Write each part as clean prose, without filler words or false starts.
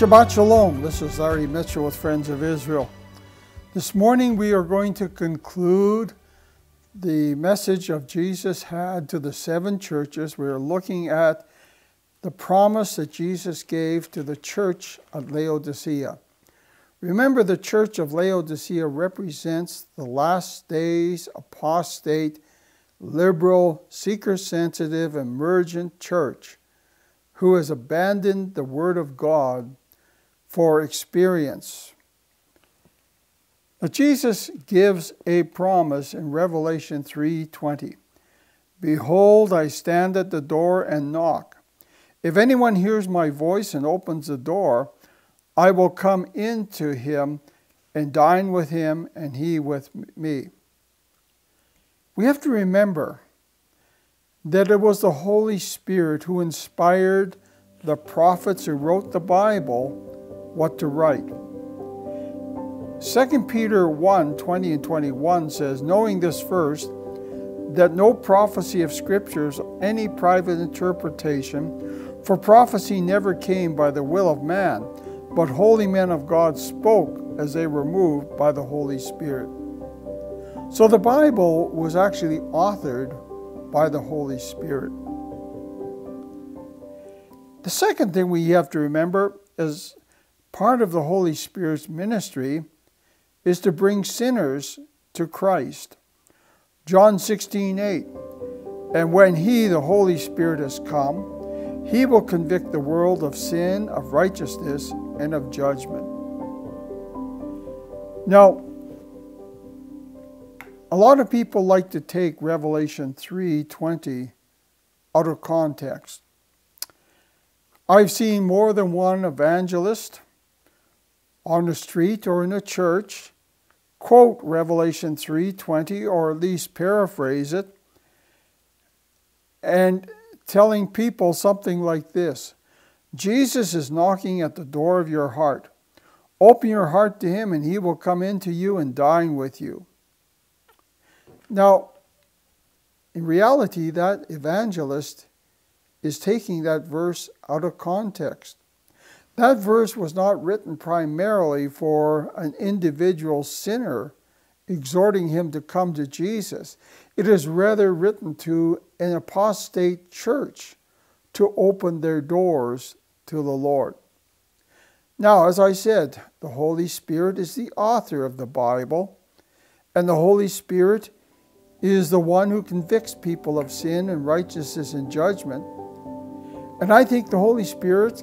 Shabbat Shalom. This is Larry Mitchell with Friends of Israel. This morning we are going to conclude the message of Jesus had to the 7 churches. We are looking at the promise that Jesus gave to the church of Laodicea. Remember, the church of Laodicea represents the last days, apostate, liberal, seeker-sensitive, emergent church who has abandoned the Word of God for experience. Now, Jesus gives a promise in Revelation 3:20. Behold, I stand at the door and knock. If anyone hears my voice and opens the door, I will come into him and dine with him and he with me. We have to remember that it was the Holy Spirit who inspired the prophets who wrote the Bible what to write. 2 Peter 1:20 and 21 says, knowing this first, that no prophecy of Scripture is any private interpretation, for prophecy never came by the will of man, but holy men of God spoke as they were moved by the Holy Spirit. So the Bible was actually authored by the Holy Spirit. The second thing we have to remember is part of the Holy Spirit's ministry is to bring sinners to Christ. John 16:8, and when He, the Holy Spirit, has come, He will convict the world of sin, of righteousness, and of judgment. Now, a lot of people like to take Revelation 3:20 out of context. I've seen more than one evangelist on the street or in a church quote Revelation 3:20, or at least paraphrase it, and telling people something like this: Jesus is knocking at the door of your heart. Open your heart to Him and He will come into you and dine with you. Now, in reality, that evangelist is taking that verse out of context. That verse was not written primarily for an individual sinner, exhorting him to come to Jesus. It is rather written to an apostate church to open their doors to the Lord. Now, as I said, the Holy Spirit is the author of the Bible, and the Holy Spirit is the one who convicts people of sin and righteousness and judgment. And I think the Holy Spirit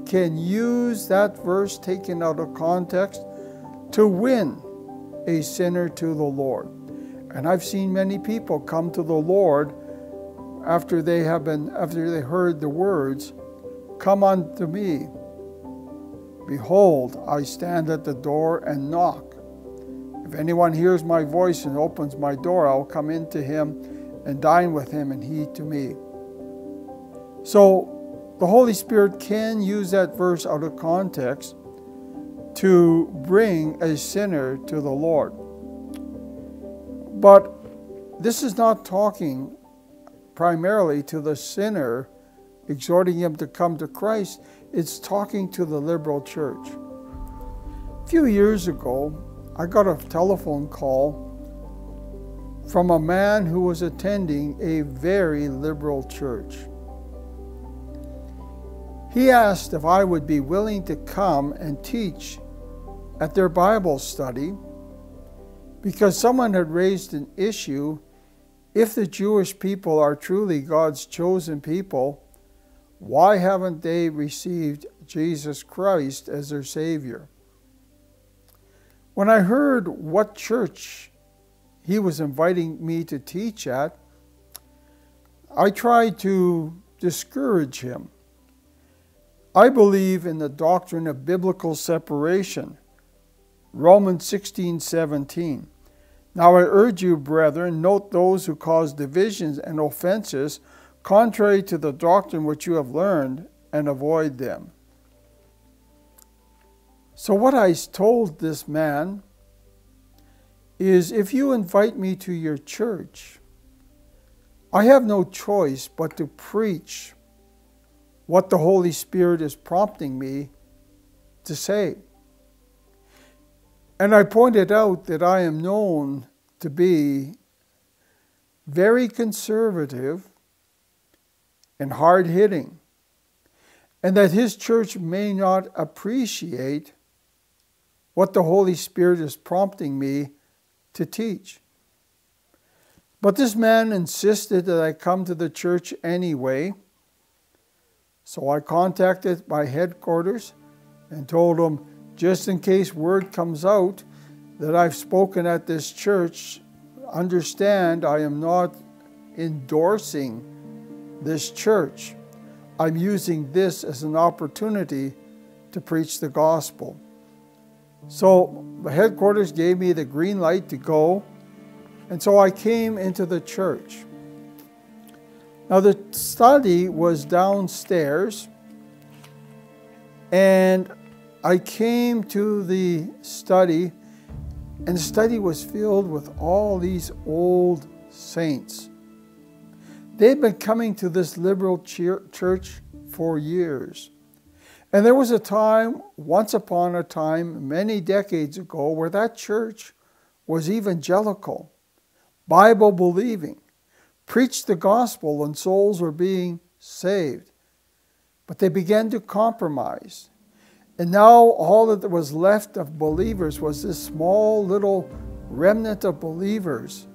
can use that verse taken out of context to win a sinner to the Lord. And I've seen many people come to the Lord after they heard the words, come unto me. Behold, I stand at the door and knock. If anyone hears my voice and opens my door, I will come into him and dine with him and he to me. So the Holy Spirit can use that verse out of context to bring a sinner to the Lord. But this is not talking primarily to the sinner, exhorting him to come to Christ. It's talking to the liberal church. A few years ago, I got a telephone call from a man who was attending a very liberal church. He asked if I would be willing to come and teach at their Bible study because someone had raised an issue: if the Jewish people are truly God's chosen people, why haven't they received Jesus Christ as their Savior? When I heard what church he was inviting me to teach at, I tried to discourage him. I believe in the doctrine of biblical separation, Romans 16:17. Now I urge you, brethren, note those who cause divisions and offenses contrary to the doctrine which you have learned, and avoid them. So what I told this man is, if you invite me to your church, I have no choice but to preach what the Holy Spirit is prompting me to say. And I pointed out that I am known to be very conservative and hard-hitting, and that his church may not appreciate what the Holy Spirit is prompting me to teach. But this man insisted that I come to the church anyway, so I contacted my headquarters and told them, just in case word comes out that I've spoken at this church, understand I am not endorsing this church. I'm using this as an opportunity to preach the gospel. So the headquarters gave me the green light to go, and so I came into the church. Now the study was downstairs, and I came to the study, and the study was filled with all these old saints. They'd been coming to this liberal church for years. And there was a time, once upon a time, many decades ago, where that church was evangelical, Bible-believing, preached the gospel, and souls were being saved. But they began to compromise. And now all that was left of believers was this small little remnant of believers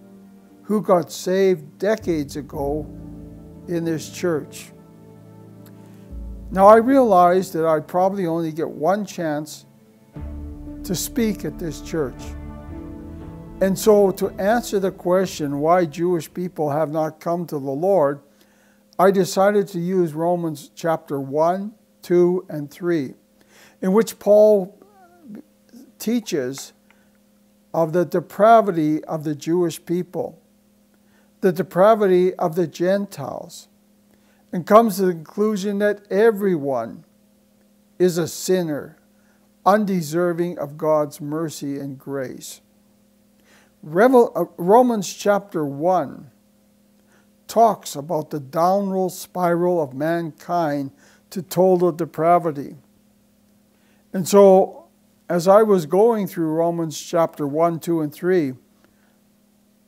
who got saved decades ago in this church. Now I realized that I'd probably only get one chance to speak at this church. And so to answer the question why Jewish people have not come to the Lord, I decided to use Romans chapter 1, 2, and 3, in which Paul teaches of the depravity of the Jewish people, the depravity of the Gentiles, and comes to the conclusion that everyone is a sinner, undeserving of God's mercy and grace. Romans chapter 1 talks about the downward spiral of mankind to total depravity. And so, as I was going through Romans chapter 1, 2, and 3,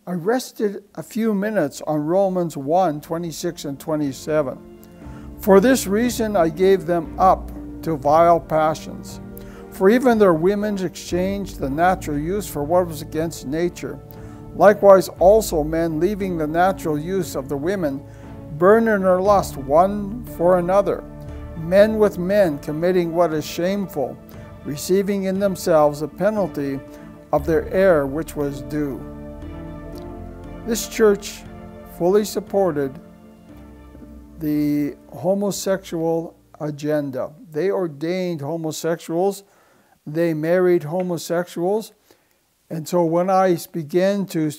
I rested a few minutes on Romans 1, 26 and 27. For this reason I gave them up to vile passions. For even their women exchanged the natural use for what was against nature. Likewise also men, leaving the natural use of the women, burn in their lust one for another. Men with men, committing what is shameful, receiving in themselves a penalty of their error which was due. This church fully supported the homosexual agenda. They ordained homosexuals. They married homosexuals. And so when I began to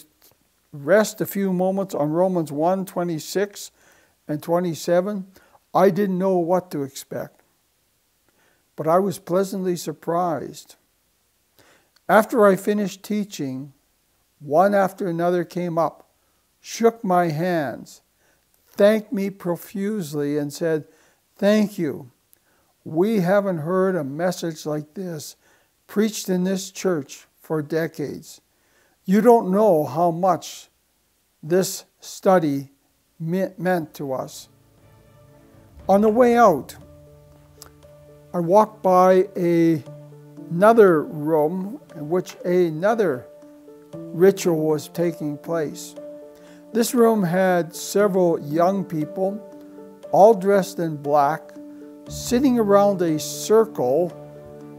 rest a few moments on Romans 1, 26 and 27, I didn't know what to expect. But I was pleasantly surprised. After I finished teaching, one after another came up, shook my hands, thanked me profusely, and said, "Thank you. We haven't heard a message like this preached in this church for decades. You don't know how much this study meant to us." On the way out, I walked by another room in which another ritual was taking place. This room had several young people, all dressed in black, sitting around a circle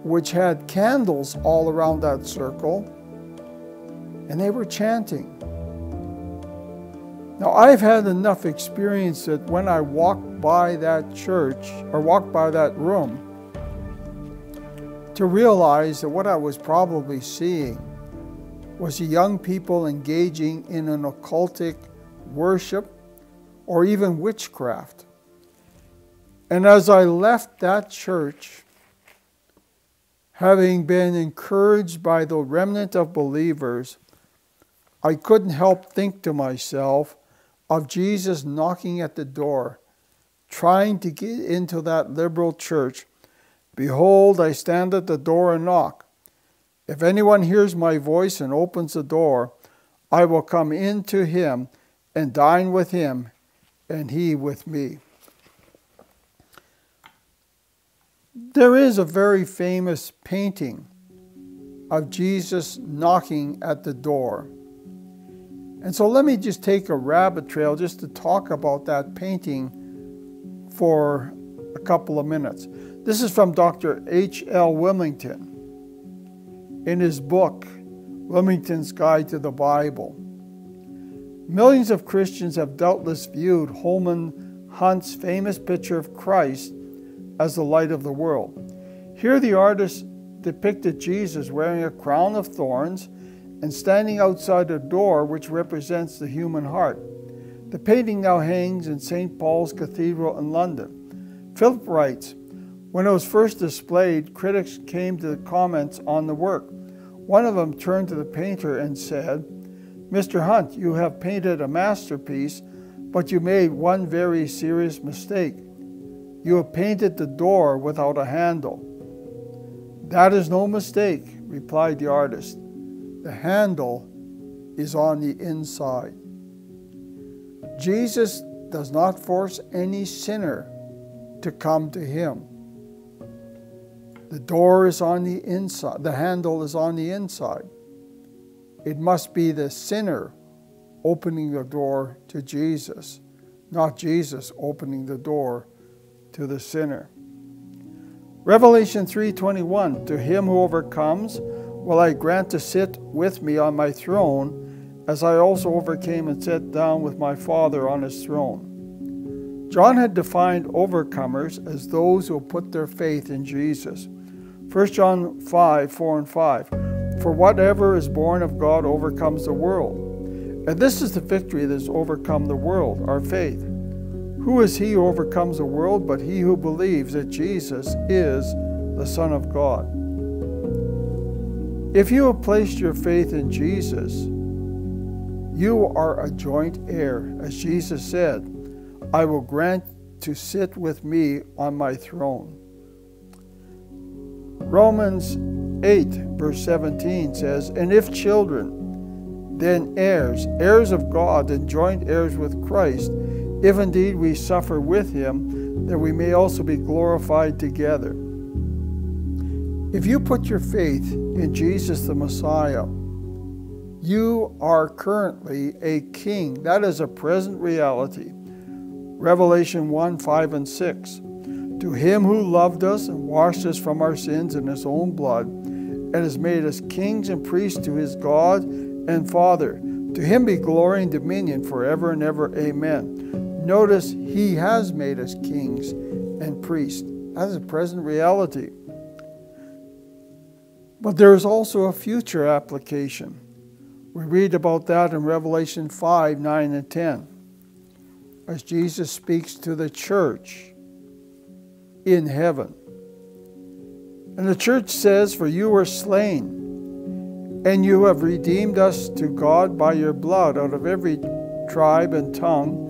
which had candles all around that circle, and they were chanting. Now, I've had enough experience that when I walked by that church, or walked by that room, to realize that what I was probably seeing was young people engaging in an occultic worship or even witchcraft. And as I left that church, having been encouraged by the remnant of believers, I couldn't help think to myself of Jesus knocking at the door, trying to get into that liberal church, Behold, I stand at the door and knock. If anyone hears my voice and opens the door, I will come in to him and dine with him, and he with me. There is a very famous painting of Jesus knocking at the door. And so let me just take a rabbit trail just to talk about that painting for a couple of minutes. This is from Dr. H.L. Wilmington in his book, Wilmington's Guide to the Bible. Millions of Christians have doubtless viewed Holman Hunt's famous picture of Christ as the light of the world. Here the artist depicted Jesus wearing a crown of thorns and standing outside a door which represents the human heart. The painting now hangs in St. Paul's Cathedral in London. Philip writes, when it was first displayed, critics came to comments on the work. One of them turned to the painter and said, Mr. Hunt, you have painted a masterpiece, but you made one very serious mistake. You have painted the door without a handle. That is no mistake, replied the artist. The handle is on the inside. Jesus does not force any sinner to come to him. The door is on the inside. The handle is on the inside. It must be the sinner opening the door to Jesus, not Jesus opening the door to the sinner. Revelation 3:21, to him who overcomes will I grant to sit with me on my throne, as I also overcame and sat down with my Father on his throne. John had defined overcomers as those who put their faith in Jesus. 1 John 5:4 and 5. For whatever is born of God overcomes the world. And this is the victory that has overcome the world, our faith. Who is he who overcomes the world but he who believes that Jesus is the Son of God? If you have placed your faith in Jesus, you are a joint heir. As Jesus said, I will grant to sit with me on my throne. Romans 8, verse 17 says, and if children, then heirs, heirs of God, and joint heirs with Christ, if indeed we suffer with him, that we may also be glorified together. If you put your faith in Jesus the Messiah, you are currently a king. That is a present reality. Revelation 1, 5 and 6. To him who loved us and washed us from our sins in his own blood, and has made us kings and priests to his God and Father. To him be glory and dominion forever and ever. Amen. Notice he has made us kings and priests. That is a present reality. But there is also a future application. We read about that in Revelation 5, 9 and 10. As Jesus speaks to the church in heaven. And the church says, for you were slain, and you have redeemed us to God by your blood out of every tribe and tongue,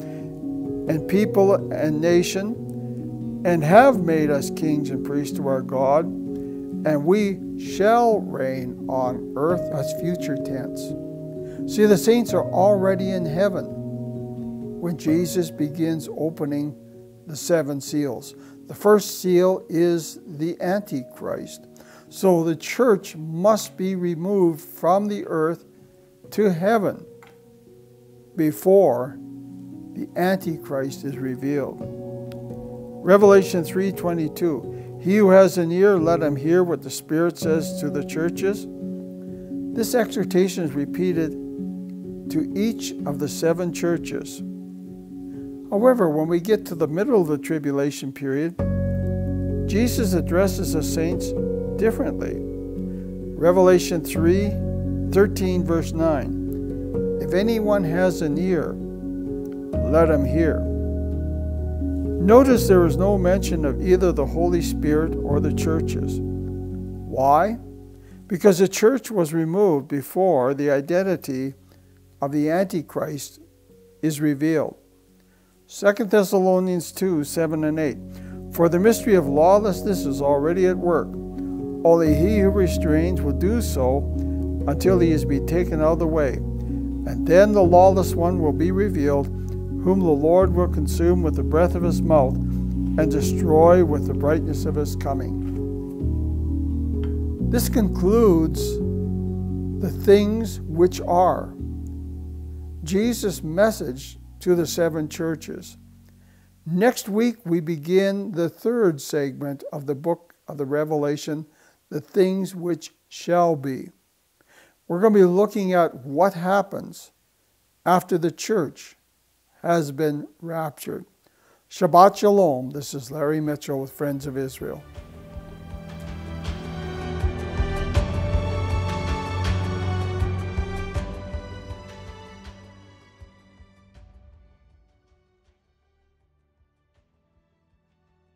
and people and nation, and have made us kings and priests to our God, and we shall reign on earth. That's future tense. See, the saints are already in heaven when Jesus begins opening the seven seals. The first seal is the Antichrist. So the church must be removed from the earth to heaven before the Antichrist is revealed. Revelation 3:22. He who has an ear, let him hear what the Spirit says to the churches. This exhortation is repeated to each of the seven churches. However, when we get to the middle of the tribulation period, Jesus addresses the saints differently. Revelation 3:13, verse 9. If anyone has an ear, let him hear. Notice there is no mention of either the Holy Spirit or the churches. Why? Because the church was removed before the identity of the Antichrist is revealed. 2 Thessalonians 2, 7 and 8. For the mystery of lawlessness is already at work. Only he who restrains will do so until he is be taken out of the way. And then the lawless one will be revealed, whom the Lord will consume with the breath of his mouth and destroy with the brightness of his coming. This concludes the things which are Jesus' message to the 7 churches. Next week, we begin the 3rd segment of the book of the Revelation, the things which shall be. We're going to be looking at what happens after the church has been raptured. Shabbat Shalom. This is Larry Mitchell with Friends of Israel.